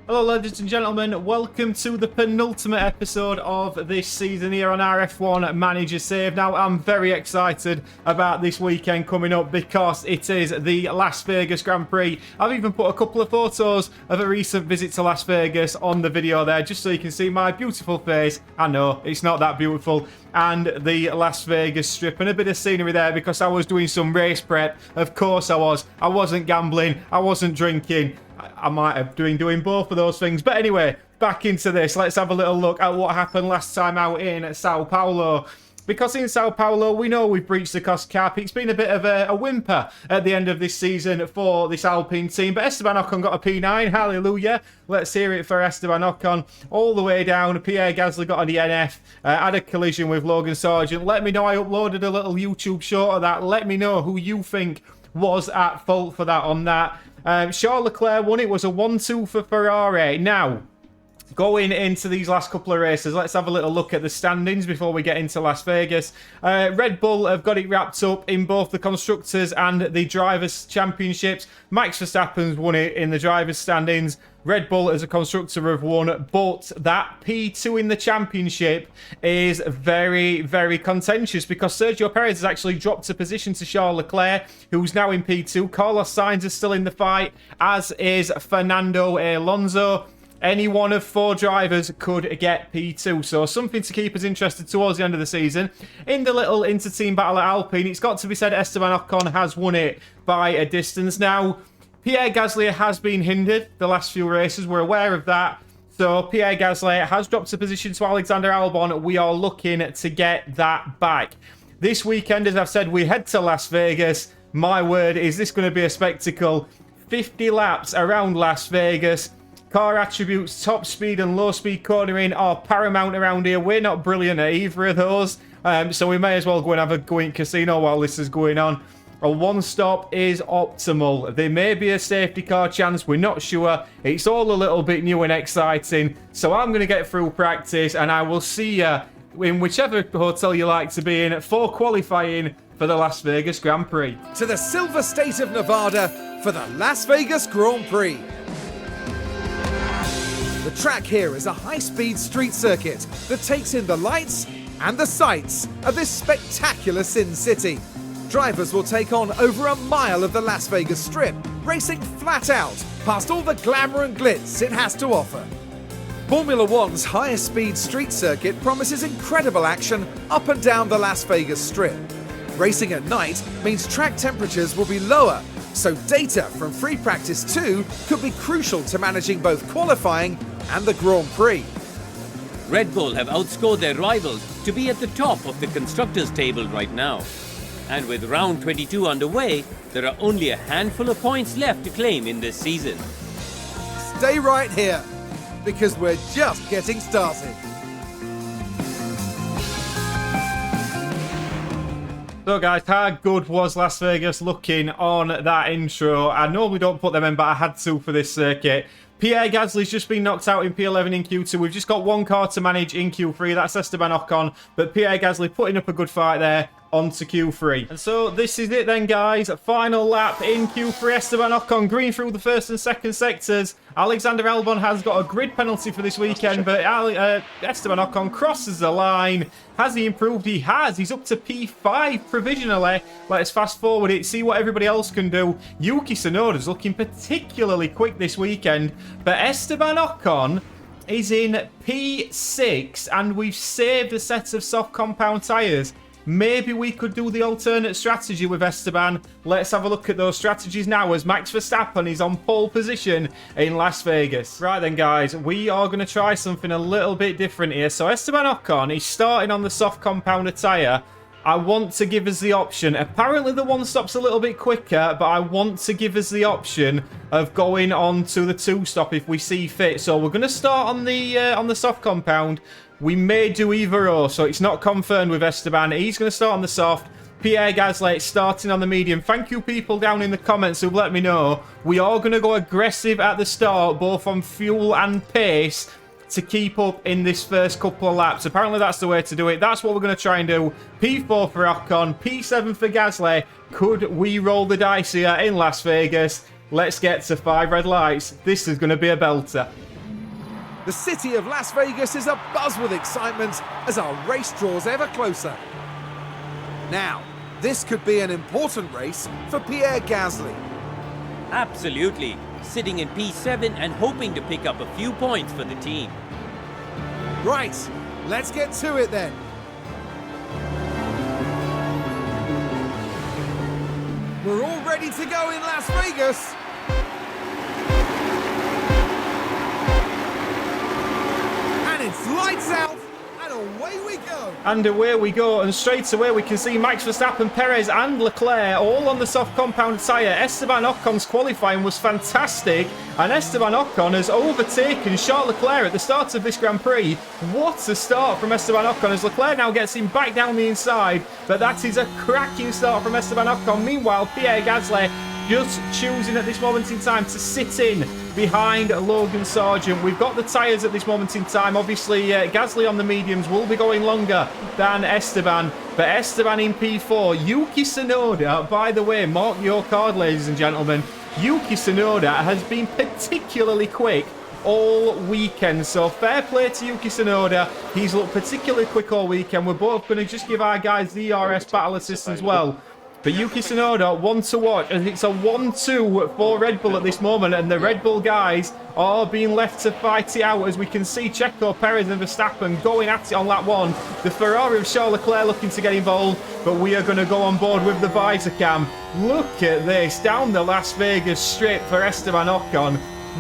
Hello ladies and gentlemen, welcome to the penultimate episode of this season here on our F1 Manager Save. Now I'm very excited about this weekend coming up because it is the Las Vegas Grand Prix. I've even put a couple of photos of a recent visit to Las Vegas on the video there just so you can see my beautiful face. I know, it's not that beautiful. And the Las Vegas Strip and a bit of scenery there because I was doing some race prep. Of course I was. I wasn't gambling, I wasn't drinking. I might have been doing both of those things. But anyway, back into this. Let's have a little look at what happened last time out in Sao Paulo. Because in Sao Paulo, we know we've breached the cost cap. It's been a bit of a whimper at the end of this season for this Alpine team. But Esteban Ocon got a P9. Hallelujah. Let's hear it for Esteban Ocon. All the way down. Pierre Gasly got a DNF. Had a collision with Logan Sargent. Let me know. I uploaded a little YouTube short of that. Let me know who you think was at fault for that on that. Charles Leclerc won. It was a 1-2 for Ferrari. Now, going into these last couple of races, let's have a little look at the standings before we get into Las Vegas. Red Bull have got it wrapped up in both the Constructors and the Drivers' Championships. Max Verstappen's won it in the Drivers' standings. Red Bull as a constructor have won, but that P2 in the championship is very, very contentious because Sergio Perez has actually dropped a position to Charles Leclerc, who's now in P2. Carlos Sainz is still in the fight, as is Fernando Alonso. Any one of four drivers could get P2, so something to keep us interested towards the end of the season. In the little inter-team battle at Alpine, it's got to be said Esteban Ocon has won it by a distance. Now, Pierre Gasly has been hindered the last few races. We're aware of that. So Pierre Gasly has dropped a position to Alexander Albon. We are looking to get that back. This weekend, as I've said, we head to Las Vegas. My word, is this going to be a spectacle? 50 laps around Las Vegas. Car attributes, top speed and low speed cornering are paramount around here. We're not brilliant at either of those. So we may as well go and have a go in casino while this is going on. A one-stop is optimal. There may be a safety car chance. We're not sure. It's all a little bit new and exciting. So I'm going to get through practice and I will see you in whichever hotel you like to be in for qualifying for the Las Vegas Grand Prix. To the Silver State of Nevada for the Las Vegas Grand Prix. The track here is a high-speed street circuit that takes in the lights and the sights of this spectacular Sin City. Drivers will take on over a mile of the Las Vegas Strip, racing flat out past all the glamour and glitz it has to offer. Formula One's highest speed street circuit promises incredible action up and down the Las Vegas Strip. Racing at night means track temperatures will be lower, so data from Free Practice 2 could be crucial to managing both qualifying and the Grand Prix. Red Bull have outscored their rivals to be at the top of the constructors' table right now. And with round 22 underway, there are only a handful of points left to claim in this season. Stay right here, because we're just getting started. So guys, how good was Las Vegas looking on that intro? I normally don't put them in, but I had to for this circuit. Pierre Gasly's just been knocked out in P11 in Q2. We've just got one car to manage in Q3. That's Esteban Ocon. But Pierre Gasly putting up a good fight there onto Q3. And so this is it then, guys. Final lap in Q3. Esteban Ocon green through the first and second sectors. Alexander Albon has got a grid penalty for this weekend, but Esteban Ocon crosses the line. Has he improved? He has. He's up to P5 provisionally. Let's fast forward it, see what everybody else can do. Yuki Tsunoda's looking particularly quick this weekend, but Esteban Ocon is in P6, and we've saved a set of soft compound tyres. Maybe we could do the alternate strategy with Esteban. Let's have a look at those strategies now as Max Verstappen is on pole position in Las Vegas. Right then, guys, we are going to try something a little bit different here. So Esteban Ocon is starting on the soft compounder tyre. I want to give us the option. Apparently the one stop's a little bit quicker, but I want to give us the option of going on to the two stop if we see fit. So we're going to start on the soft compound. We may do either or, so it's not confirmed with Esteban. He's going to start on the soft. Pierre Gasly starting on the medium. Thank you people down in the comments who've let me know. We are going to go aggressive at the start, both on fuel and pace, to keep up in this first couple of laps. Apparently that's the way to do it. That's what we're going to try and do. P4 for Ocon, P7 for Gasly. Could we roll the dice here in Las Vegas? Let's get to 5 red lights. This is going to be a belter. The city of Las Vegas is abuzz with excitement as our race draws ever closer. Now, this could be an important race for Pierre Gasly. Absolutely. Sitting in P7 and hoping to pick up a few points for the team. Right, let's get to it then. We're all ready to go in Las Vegas. And it's lights out, and away we go. And away we go, and straight away we can see Max Verstappen, Perez and Leclerc all on the soft compound tyre. Esteban Ocon's qualifying was fantastic, and Esteban Ocon has overtaken Charles Leclerc at the start of this Grand Prix. What a start from Esteban Ocon, as Leclerc now gets him back down the inside, but that is a cracking start from Esteban Ocon. Meanwhile, Pierre Gasly just choosing at this moment in time to sit in behind Logan Sargent. We've got the tyres at this moment in time. Obviously, Gasly on the mediums will be going longer than Esteban, but Esteban in P4. Yuki Tsunoda, by the way, mark your card, ladies and gentlemen, Yuki Tsunoda has been particularly quick all weekend, so fair play to Yuki Tsunoda. He's looked particularly quick all weekend. We're both going to just give our guys the ERS battle assist as well. But Yuki Tsunoda, one to watch, and it's a 1-2 for Red Bull at this moment, and the Red Bull guys are being left to fight it out, as we can see Checo, Perez and Verstappen going at it on lap 1. The Ferrari of Charles Leclerc looking to get involved, but we are going to go on board with the visor cam. Look at this, down the Las Vegas Strip for Esteban Ocon.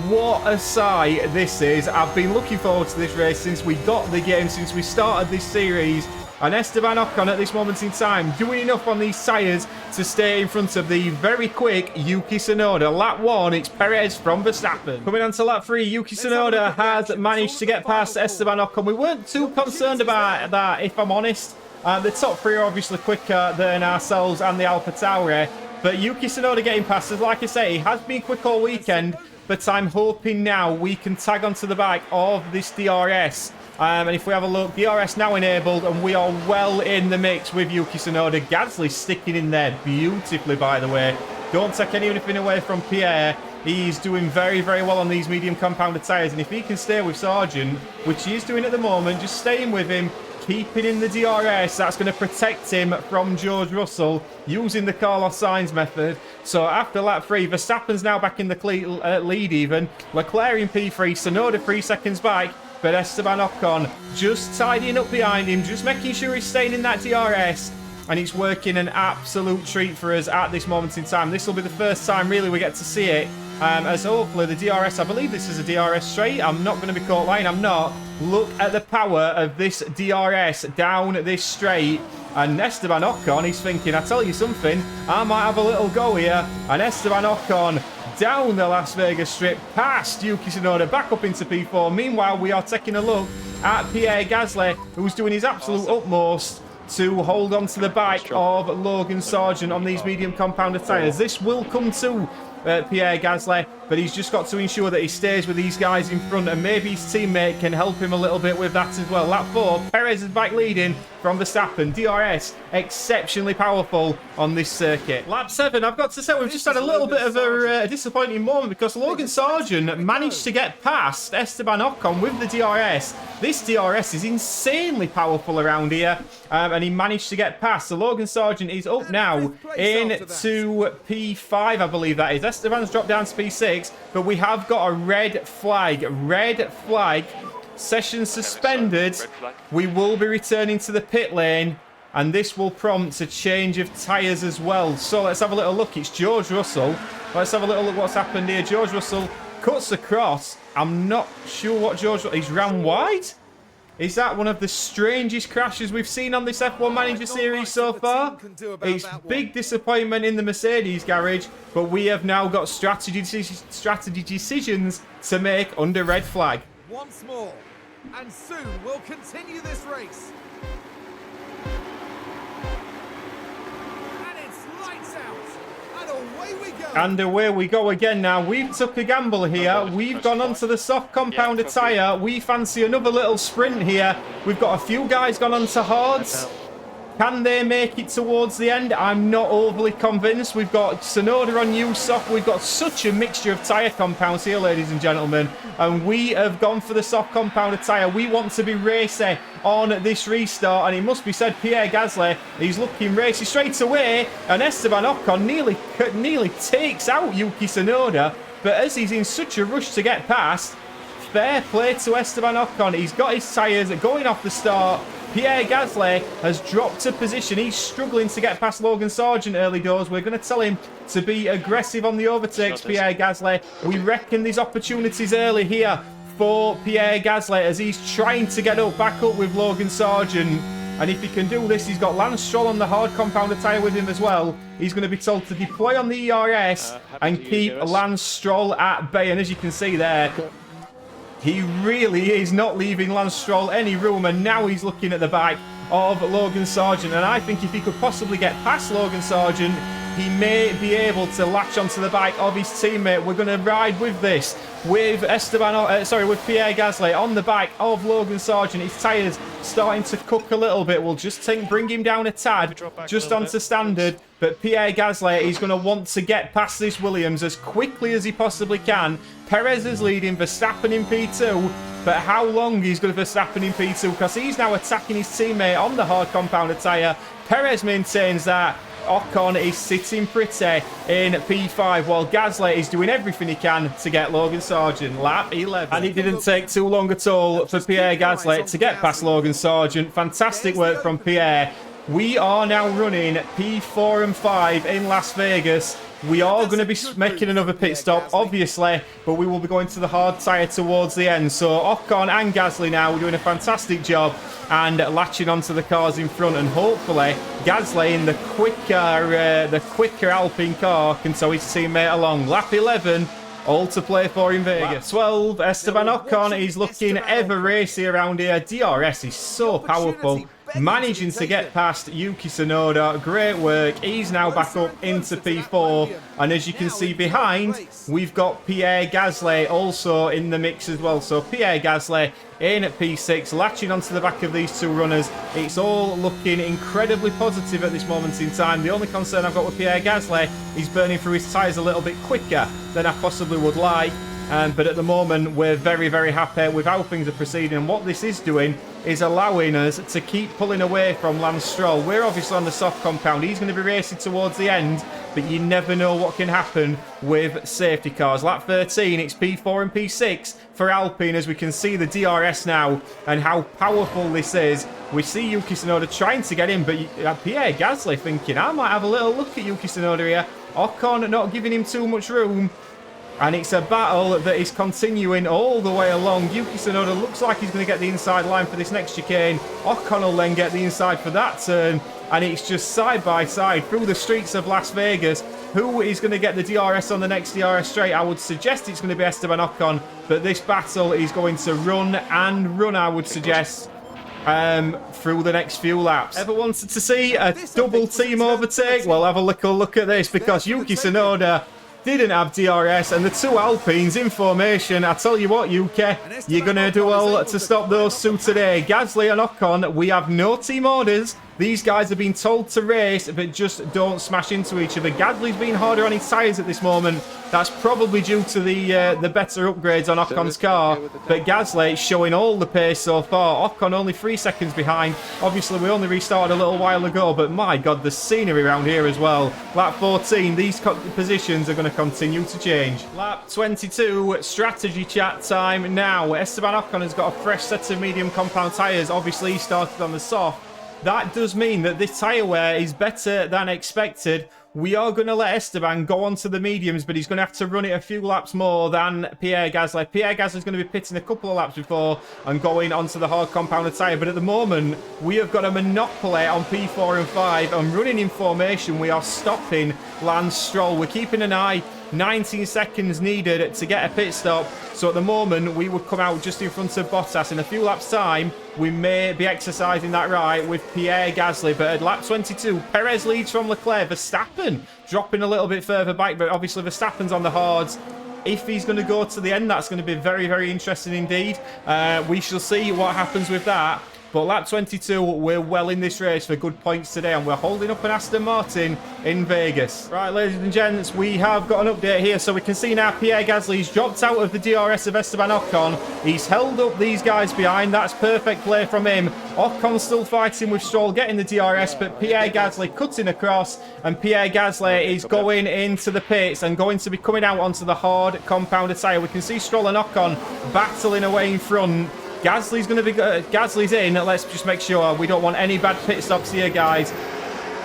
What a sight this is. I've been looking forward to this race since we got the game, since we started this series. And Esteban Ocon at this moment in time doing enough on these tyres to stay in front of the very quick Yuki Tsunoda. Lap 1, it's Perez from Verstappen. Coming on to lap 3, Yuki Tsunoda has managed to get past Esteban Ocon. We weren't too concerned about that, if I'm honest. The top 3 are obviously quicker than ourselves and the AlphaTauri. But Yuki Tsunoda getting past us, like I say, he has been quick all weekend. But I'm hoping now we can tag onto the back of this DRS. And if we have a look, DRS now enabled, and we are well in the mix with Yuki Tsunoda. Gasly sticking in there beautifully, by the way. Don't take anything away from Pierre. He's doing very, very well on these medium compounded tyres. And if he can stay with Sargent, which he is doing at the moment, just staying with him, keeping in the DRS, that's going to protect him from George Russell using the Carlos Sainz method. So after lap 3, Verstappen's now back in the lead even. Leclerc in P3, Tsunoda 3 seconds back. But Esteban Ocon just tidying up behind him, just making sure he's staying in that DRS. And it's working an absolute treat for us at this moment in time. This will be the first time really we get to see it. As hopefully the DRS, I believe this is a DRS straight. I'm not going to be caught lying, I'm not. Look at the power of this DRS down this straight. And Esteban Ocon, he's thinking, I tell you something, I might have a little go here. And Esteban Ocon down the Las Vegas Strip, past Yuki Tsunoda, back up into P4. Meanwhile, we are taking a look at Pierre Gasly, who's doing his absolute utmost to hold on to the back of Logan Sargent on these medium compounded tyres. This will come to Pierre Gasly, but he's just got to ensure that he stays with these guys in front, and maybe his teammate can help him a little bit with that as well. Lap 4, Perez is back leading from Verstappen. DRS exceptionally powerful on this circuit. Lap 7, I've got to say, we've just had a little bit of a disappointing moment, because Logan Sargent managed to get past Esteban Ocon with the DRS. This DRS is insanely powerful around here, and he managed to get past. So Logan Sargent is up now into P5, I believe that is. Esteban's dropped down to P6, but we have got a red flag. Red flag. Session suspended. We will be returning to the pit lane, and this will prompt a change of tyres as well. So let's have a little look. It's George Russell. Let's have a little look what's happened here. George Russell cuts across. I'm not sure what he's ran wide. Is that one of the strangest crashes we've seen on this F1 Manager series so far? It's big disappointment in the Mercedes garage, but we have now got strategy decisions to make under red flag. Once more, and soon we'll continue this race. And it's lights out, and away we go. And away we go again now. We've took a gamble here. We've gone onto the soft compounder tyre. We fancy another little sprint here. We've got a few guys gone onto hards. Can they make it towards the end? I'm not overly convinced. We've got Tsunoda on new soft. We've got such a mixture of tyre compounds here, ladies and gentlemen. And we have gone for the soft compounded tyre. We want to be racy on this restart. And it must be said, Pierre Gasly, he's looking racy straight away. And Esteban Ocon nearly takes out Yuki Tsunoda. But as he's in such a rush to get past, fair play to Esteban Ocon. He's got his tyres going off the start. Pierre Gasly has dropped a position. He's struggling to get past Logan Sargent early doors. We're going to tell him to be aggressive on the overtakes, Pierre Gasly. We reckon there's opportunities early here for Pierre Gasly as he's trying to get back up with Logan Sargent. And if he can do this, he's got Lance Stroll on the hard compounded tyre with him as well. He's going to be told to deploy on the ERS and keep Lance Stroll at bay. And as you can see there, he really is not leaving Lance Stroll any room, and now he's looking at the back of Logan Sargent. And I think if he could possibly get past Logan Sargent, he may be able to latch onto the bike of his teammate. We're going to ride with this, with with Pierre Gasly on the back of Logan Sargent. His tyres starting to cook a little bit. We'll just bring him down a tad, just onto standard. But Pierre Gasly, he's going to want to get past this Williams as quickly as he possibly can. Perez is leading, Verstappen in P2. But how long is going to Verstappen in P2? Because he's now attacking his teammate on the hard compounded tyre. Perez maintains that. Ocon is sitting pretty in P5 while Gasly is doing everything he can to get Logan Sargent. Lap 11. And it didn't take too long at all for Pierre Gasly to get past Logan Sargent. Fantastic work from Pierre. We are now running P4 and 5 in Las Vegas. We are going to be making another pit stop, obviously, but we will be going to the hard tyre towards the end. So Ocon and Gasly now doing a fantastic job and latching onto the cars in front, and hopefully Gasly in the quicker Alpine car can tow his teammate along. Lap 11. All to play for in Vegas. 12, Esteban Ocon is looking ever racy around here. DRS is so powerful. Managing to get past Yuki Tsunoda. Great work. He's now back up into P4. And as you can see behind, we've got Pierre Gasly also in the mix as well. So Pierre Gasly in at P6, latching onto the back of these two runners. It's all looking incredibly positive at this moment in time. The only concern I've got with Pierre Gasly is burning through his tyres a little bit quicker than I possibly would like. But at the moment, we're very, very happy with how things are proceeding. And what this is doing is allowing us to keep pulling away from Lance Stroll. We're obviously on the soft compound. He's going to be racing towards the end, but you never know what can happen with safety cars. Lap 13, it's P4 and P6 for Alpine, as we can see the DRS now and how powerful this is. We see Yuki Tsunoda trying to get in, but Pierre Gasly thinking, I might have a little look at Yuki Tsunoda here. Ocon not giving him too much room. And it's a battle that is continuing all the way along. Yuki Tsunoda looks like he's going to get the inside line for this next chicane. Ocon will then get the inside for that turn. And it's just side by side through the streets of Las Vegas. Who is going to get the DRS on the next DRS straight? I would suggest it's going to be Esteban Ocon. But this battle is going to run and run, I would suggest, through the next few laps. Ever wanted to see a double team overtake? Well, have a little look at this, because Yuki Tsunoda didn't have DRS, and the two Alpines in formation. I tell you what, Yuki, you're going to do well to stop those two today. Gasly and Ocon, we have no team orders. These guys have been told to race, but just don't smash into each other. Gasly's been harder on his tyres at this moment. That's probably due to the better upgrades on Ocon's car. But Gasly showing all the pace so far. Ocon only 3 seconds behind. Obviously, we only restarted a little while ago, but my God, the scenery around here as well. Lap 14, these positions are going to continue to change. Lap 22, strategy chat time now. Esteban Ocon has got a fresh set of medium compound tyres. Obviously, he started on the soft. That does mean that this tyre wear is better than expected. We are going to let Esteban go on to the mediums, but he's going to have to run it a few laps more than Pierre Gasly. Pierre Gasly is going to be pitting a couple of laps before and going onto the hard compounded tyre. But at the moment, we have got a monopoly on P4 and 5. And running in formation, we are stopping Lance Stroll. We're keeping an eye. 19 seconds needed to get a pit stop. So at the moment, we would come out just in front of Bottas. In a few laps' time, we may be exercising that right with Pierre Gasly. But at lap 22, Perez leads from Leclerc. Verstappen dropping a little bit further back, but obviously Verstappen's on the hards. If he's going to go to the end, that's going to be very, very interesting indeed. We shall see what happens with that. But lap 22, we're well in this race for good points today, and we're holding up an Aston Martin in Vegas. Right, ladies and gents, we have got an update here. So we can see now Pierre Gasly's dropped out of the DRS of Esteban Ocon. He's held up these guys behind. That's perfect play from him. Ocon's still fighting with Stroll, getting the DRS, but Pierre Gasly cutting across, and Pierre Gasly is going into the pits and going to be coming out onto the hard compounder tyre. We can see Stroll and Ocon battling away in front. Gasly's going to be Gasly's in. Let's just make sure we don't want any bad pit stops here, guys.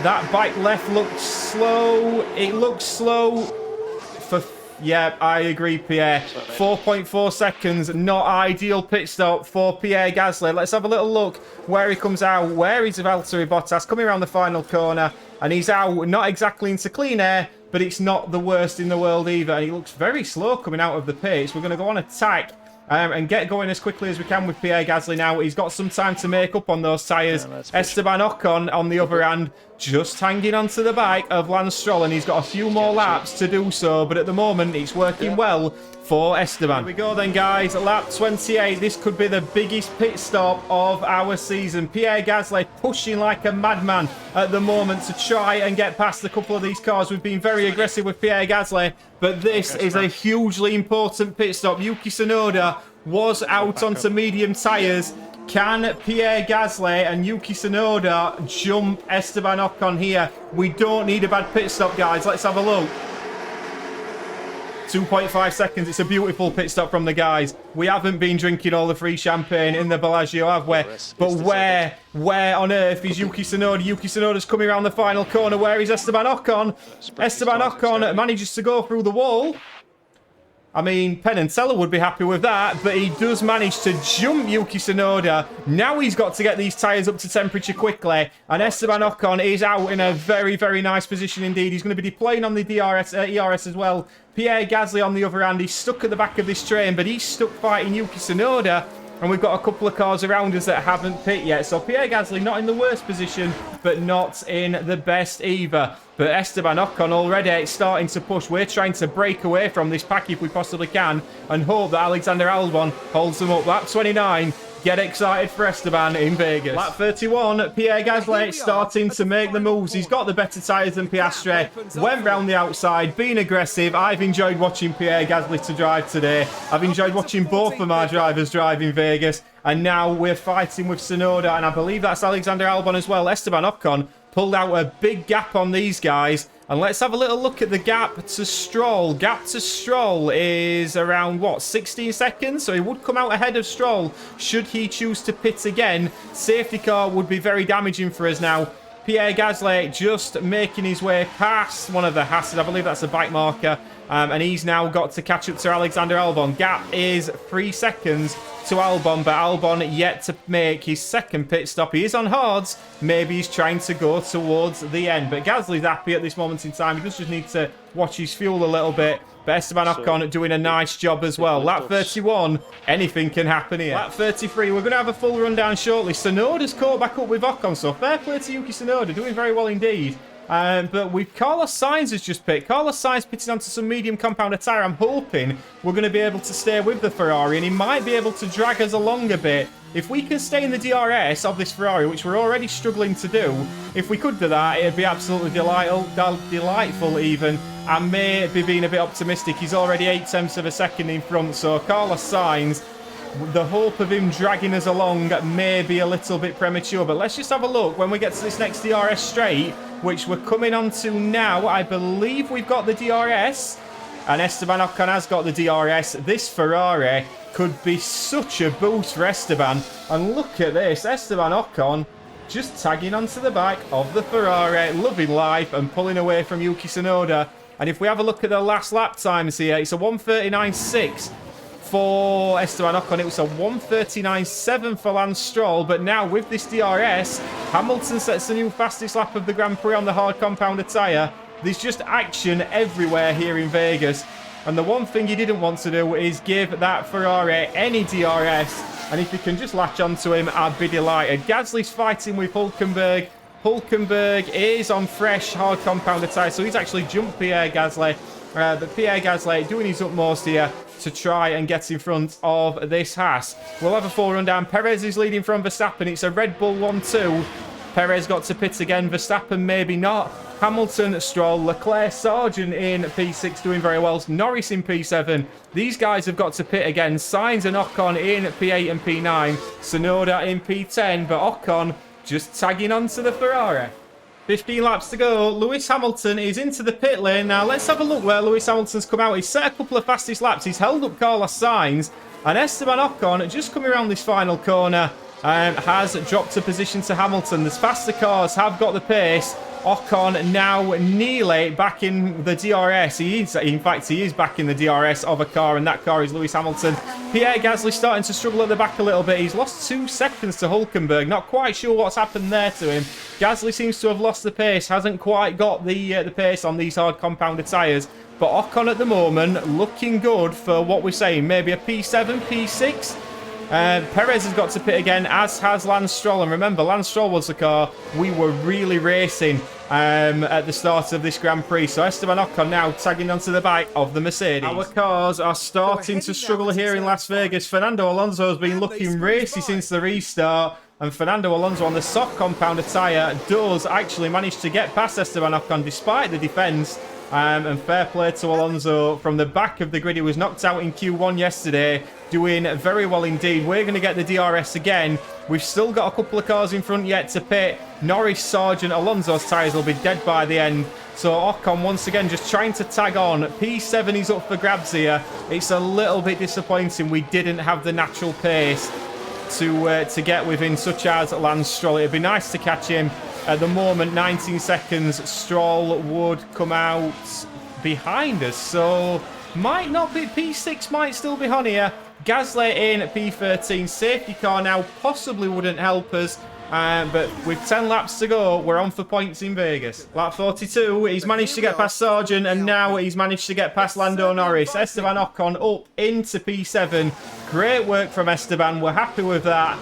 That bike left looks slow. It looks slow for... Yeah, I agree, Pierre. 4.4 seconds, not ideal pit stop for Pierre Gasly. Let's have a little look where he comes out. Where is Valtteri Bottas? Coming around the final corner, and he's out, not exactly into clean air, but it's not the worst in the world either. And he looks very slow coming out of the pits. We're going to go on attack and get going as quickly as we can with Pierre Gasly now. He's got some time to make up on those tyres. Esteban Ocon, on the other hand, just hanging onto the bike of Lance Stroll, and he's got a few more laps to do so, but at the moment, it's working well for Esteban. Here we go then, guys. Lap 28. This could be the biggest pit stop of our season. Pierre Gasly pushing like a madman at the moment to try and get past a couple of these cars. We've been very aggressive with Pierre Gasly, but this is a hugely important pit stop. Yuki Tsunoda was out onto medium tyres. Can Pierre Gasly and Yuki Tsunoda jump Esteban Ocon here? We don't need a bad pit stop, guys. Let's have a look. 2.5 seconds. It's a beautiful pit stop from the guys. We haven't been drinking all the free champagne in the Bellagio, have we? But where on earth is Yuki Tsunoda? Yuki Tsunoda's coming around the final corner. Where is Esteban Ocon? Esteban Ocon manages to go through the wall. I mean, Penn and Teller would be happy with that, but he does manage to jump Yuki Tsunoda. Now he's got to get these tyres up to temperature quickly, and Esteban Ocon is out in a very, very nice position indeed. He's going to be deploying on the ERS as well. Pierre Gasly, on the other hand, he's stuck at the back of this train, but he's stuck fighting Yuki Tsunoda, and we've got a couple of cars around us that haven't pit yet. So Pierre Gasly not in the worst position, but not in the best either. But Esteban Ocon already starting to push. We're trying to break away from this pack if we possibly can, and hope that Alexander Albon holds them up. Lap 29. Get excited for Esteban in Vegas. Lap 31, Pierre Gasly starting to make the moves. He's got the better tyres than Piastri. Went round the outside, being aggressive. I've enjoyed watching Pierre Gasly to drive today. I've enjoyed watching both of our drivers drive in Vegas. And now we're fighting with Tsunoda, and I believe that's Alexander Albon as well. Esteban Ocon pulled out a big gap on these guys. And let's have a little look at the gap to Stroll. Gap to Stroll is around, what, 16 seconds? So he would come out ahead of Stroll should he choose to pit again. Safety car would be very damaging for us now. Pierre Gasly just making his way past one of the Hasses. I believe that's a bike marker. And he's now got to catch up to Alexander Albon. Gap is 3 seconds to Albon, but Albon yet to make his second pit stop. He is on hards. Maybe he's trying to go towards the end. But Gasly's happy at this moment in time. He does just need to watch his fuel a little bit. But Esteban Ocon doing a nice job as well. Lap 31, anything can happen here. Lap 33, we're going to have a full rundown shortly. Tsunoda's caught back up with Ocon, so fair play to Yuki Tsunoda, doing very well indeed. But with Carlos Sainz has just pit. Carlos Sainz pitting onto some medium compounder tyre. I'm hoping we're going to be able to stay with the Ferrari, and he might be able to drag us along a bit. If we can stay in the DRS of this Ferrari, which we're already struggling to do, if we could do that, it'd be absolutely delightful even. I may be being a bit optimistic. He's already 0.8 of a second in front, so Carlos Sainz, the hope of him dragging us along may be a little bit premature. But let's just have a look when we get to this next DRS straight, which we're coming on to now. I believe we've got the DRS, and Esteban Ocon has got the DRS. This Ferrari could be such a boost for Esteban. And look at this, Esteban Ocon just tagging onto the back of the Ferrari, loving life and pulling away from Yuki Tsunoda. And if we have a look at the last lap times here, it's a 1:39.6 for Esteban Ocon. It was a 1:39.7 for Lance Stroll. But now with this DRS, Hamilton sets the new fastest lap of the Grand Prix on the hard compounder tyre. There's just action everywhere here in Vegas. And the one thing he didn't want to do is give that Ferrari any DRS. And if he can just latch onto him, I'd be delighted. Gasly's fighting with Hulkenberg. Hulkenberg is on fresh hard compounder tyre, so he's actually jumped Pierre Gasly. But Pierre Gasly doing his utmost here to try and get in front of this Haas. We'll have a full rundown. Perez is leading from Verstappen. It's a Red Bull 1-2. Perez got to pit again. Verstappen maybe not. Hamilton, Stroll, Leclerc, Sargent in P6 doing very well. Norris in P7. These guys have got to pit again. Sainz and Ocon in P8 and P9. Tsunoda in P10, but Ocon just tagging onto the Ferrari. 15 laps to go. Lewis Hamilton is into the pit lane. Now, let's have a look where Lewis Hamilton's come out. He's set a couple of fastest laps. He's held up Carlos Sainz. And Esteban Ocon, just coming around this final corner, has dropped a position to Hamilton. The faster cars have got the pace. Ocon now nearly back in the DRS. He is back in the DRS of a car, and that car is Lewis Hamilton. Pierre Gasly starting to struggle at the back a little bit. He's lost 2 seconds to Hülkenberg. Not quite sure what's happened there to him. Gasly seems to have lost the pace. Hasn't quite got the pace on these hard compounded tyres. But Ocon at the moment looking good for what we're saying. Maybe a P7, P6. Perez has got to pit again, as has Lance Stroll. And remember, Lance Stroll was the car we were really racing at the start of this Grand Prix. So Esteban Ocon now tagging onto the back of the Mercedes. Our cars are starting to struggle here in Las Vegas. Fernando Alonso has been looking racy since the restart. And Fernando Alonso on the soft compounder tyre does actually manage to get past Esteban Ocon despite the defence. And fair play to Alonso from the back of the grid. He was knocked out in Q1 yesterday, doing very well indeed. We're going to get the DRS again. We've still got a couple of cars in front yet to pit. Norris, Sargent, Alonso's tyres will be dead by the end. So Ocon once again just trying to tag on. P7 is up for grabs here. It's a little bit disappointing we didn't have the natural pace to get within, such as Lance Stroll. It'd be nice to catch him. At the moment, 19 seconds, Stroll would come out behind us. So, might not be, P6 might still be on here. Gasly in at P13. Safety car now possibly wouldn't help us. But with 10 laps to go, we're on for points in Vegas. Lap 42, he's managed to get past Sargent, and now he's managed to get past Lando Norris. Esteban Ocon up into P7. Great work from Esteban. We're happy with that.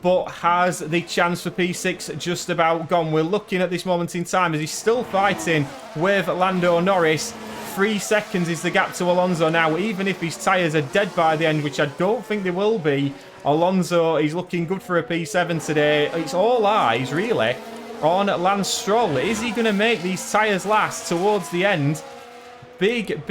But has the chance for P6 just about gone? We're looking at this moment in time as he's still fighting with Lando Norris. 3 seconds is the gap to Alonso now, even if his tyres are dead by the end, which I don't think they will be. Alonso, he's looking good for a P7 today. It's all eyes, really, on Lance Stroll. Is he going to make these tyres last towards the end? Big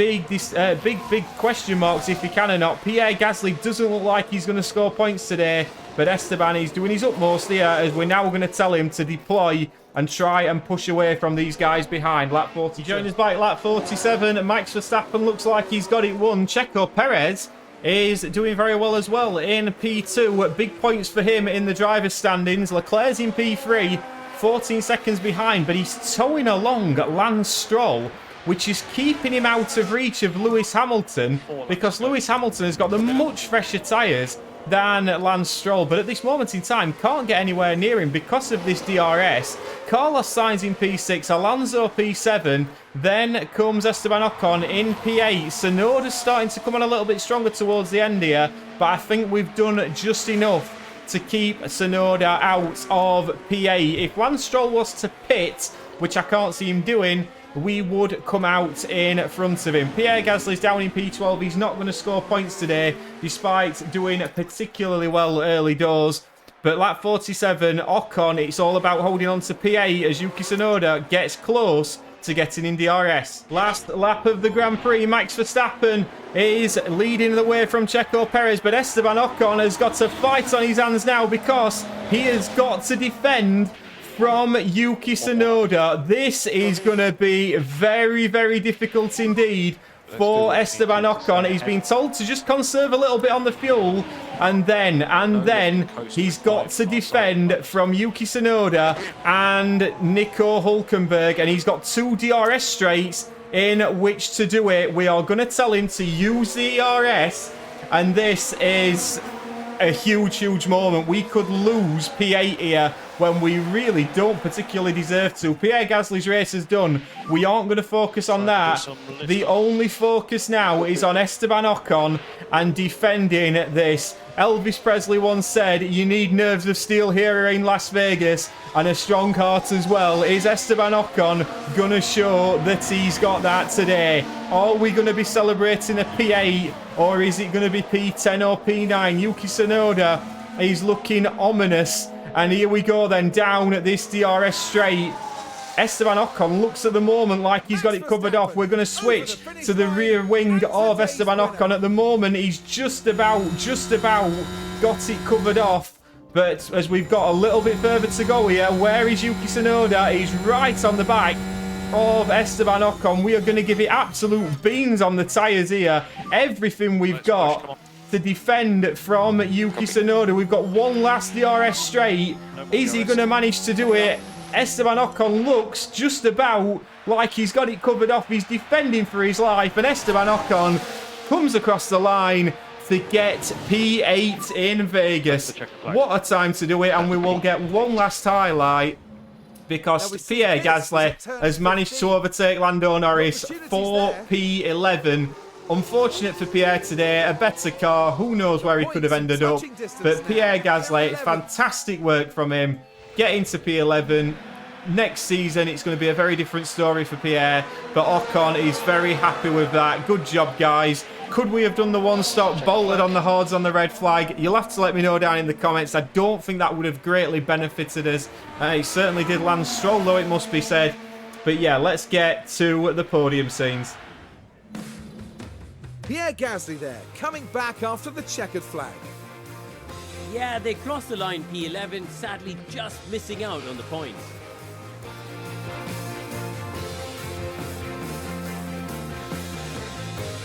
question marks if he can or not. Pierre Gasly doesn't look like he's going to score points today, but Esteban is doing his utmost here as we're now going to tell him to deploy and try and push away from these guys behind. Lap 40. Joining us by lap 47. Max Verstappen looks like he's got it won. Checo Perez is doing very well as well in P2. Big points for him in the driver's standings. Leclerc's in P3, 14 seconds behind, but he's towing along Lance Stroll, which is keeping him out of reach of Lewis Hamilton, because Lewis Hamilton has got the much fresher tyres than Lance Stroll, but at this moment in time can't get anywhere near him because of this DRS. Carlos Sainz in P6, Alonso P7, then comes Esteban Ocon in P8. Tsunoda's starting to come on a little bit stronger towards the end here, but I think we've done just enough to keep Tsunoda out of P8. If Lance Stroll was to pit, which I can't see him doing, we would come out in front of him. Pierre Gasly's down in P12. He's not going to score points today, despite doing particularly well early doors. But lap 47, Ocon, it's all about holding on to P8 as Yuki Tsunoda gets close to getting in DRS. Last lap of the Grand Prix, Max Verstappen is leading the way from Checo Perez, but Esteban Ocon has got to fight on his hands now because he has got to defend from Yuki Tsunoda. This is going to be very, very difficult indeed for Esteban Ocon. He's been told to just conserve a little bit on the fuel, and then he's got to defend from Yuki Tsunoda and Nico Hülkenberg, and he's got 2 DRS straights in which to do it. We are going to tell him to use the DRS, and this is a huge moment. We could lose P8 here when we really don't particularly deserve to. Pierre Gasly's race is done. We aren't going to focus on that. The only focus now is on Esteban Ocon and defending this. Elvis Presley once said, you need nerves of steel here in Las Vegas and a strong heart as well. Is Esteban Ocon going to show that he's got that today? Are we going to be celebrating a P8 or is it going to be P10 or P9? Yuki Tsunoda is looking ominous. And here we go then, down at this DRS straight. Esteban Ocon looks at the moment like he's got it covered off. We're going to switch to the rear wing of Esteban Ocon. At the moment, he's just about got it covered off. But as we've got a little bit further to go here, where is Yuki Tsunoda? He's right on the back of Esteban Ocon. We are going to give it absolute beans on the tyres here. Everything we've got to defend from Yuki Tsunoda. We've got one last DRS straight. Is he going to manage to do it? Esteban Ocon looks just about like he's got it covered off. He's defending for his life, and Esteban Ocon comes across the line to get P8 in Vegas. What a time to do it, and we will get one last highlight because Pierre Gasly has managed to overtake Lando Norris for P11. Unfortunate for Pierre today, a better car, who knows where he could have ended up, but Pierre Gasly, fantastic work from him, getting to P11. Next season, it's going to be a very different story for Pierre, but Ocon is very happy with that. Good job, guys. Could we have done the one-stop, bolted on the hordes on the red flag? You'll have to let me know down in the comments. I don't think that would have greatly benefited us. It certainly did Lance Stroll, though, it must be said. But yeah, let's get to the podium scenes. Pierre Gasly there, coming back after the checkered flag. Yeah, they crossed the line P11, sadly just missing out on the points.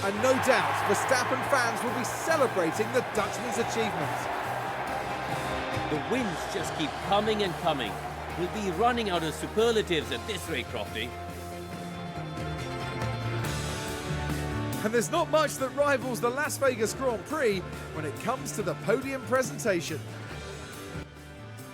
And no doubt, Verstappen fans will be celebrating the Dutchman's achievement. The wins just keep coming and coming. We'll be running out of superlatives at this rate, Crofty. And there's not much that rivals the Las Vegas Grand Prix when it comes to the podium presentation.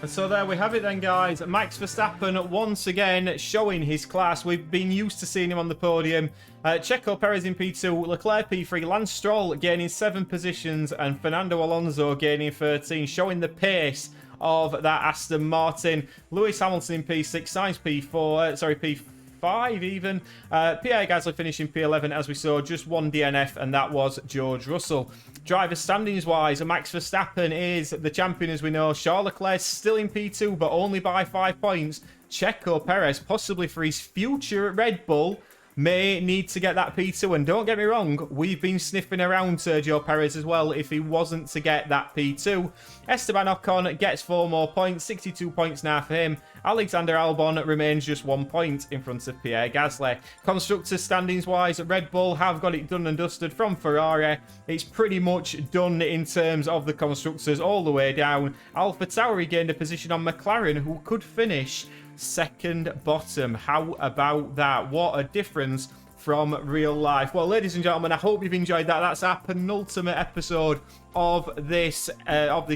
And so there we have it then, guys. Max Verstappen once again showing his class. We've been used to seeing him on the podium. Checo Perez in P2, Leclerc P3, Lance Stroll gaining 7 positions, and Fernando Alonso gaining 13, showing the pace of that Aston Martin. Lewis Hamilton in P6, Sainz P5 even. Pierre Gasly finishing P11, as we saw, just one DNF, and that was George Russell. Driver standings wise, Max Verstappen is the champion, as we know. Charles Leclerc still in P2, but only by 5 points. Checo Perez, possibly for his future at Red Bull, may need to get that P2. And don't get me wrong, we've been sniffing around Sergio Perez as well if he wasn't to get that P2. Esteban Ocon gets 4 more points, 62 points now for him. Alexander Albon remains just 1 point in front of Pierre Gasly. Constructors standings wise, Red Bull have got it done and dusted from Ferrari. It's pretty much done in terms of the constructors all the way down. AlphaTauri gained a position on McLaren, who could finish second bottom. How about that? What a difference from real life. Well, ladies and gentlemen, I hope you've enjoyed that. That's our penultimate episode of this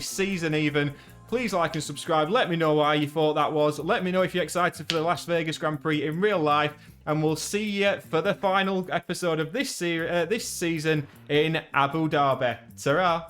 season even. Please like and subscribe. Let me know why you thought that was. Let me know if you're excited for the Las Vegas Grand Prix in real life. And we'll see you for the final episode of this season in Abu Dhabi. Ta-ra!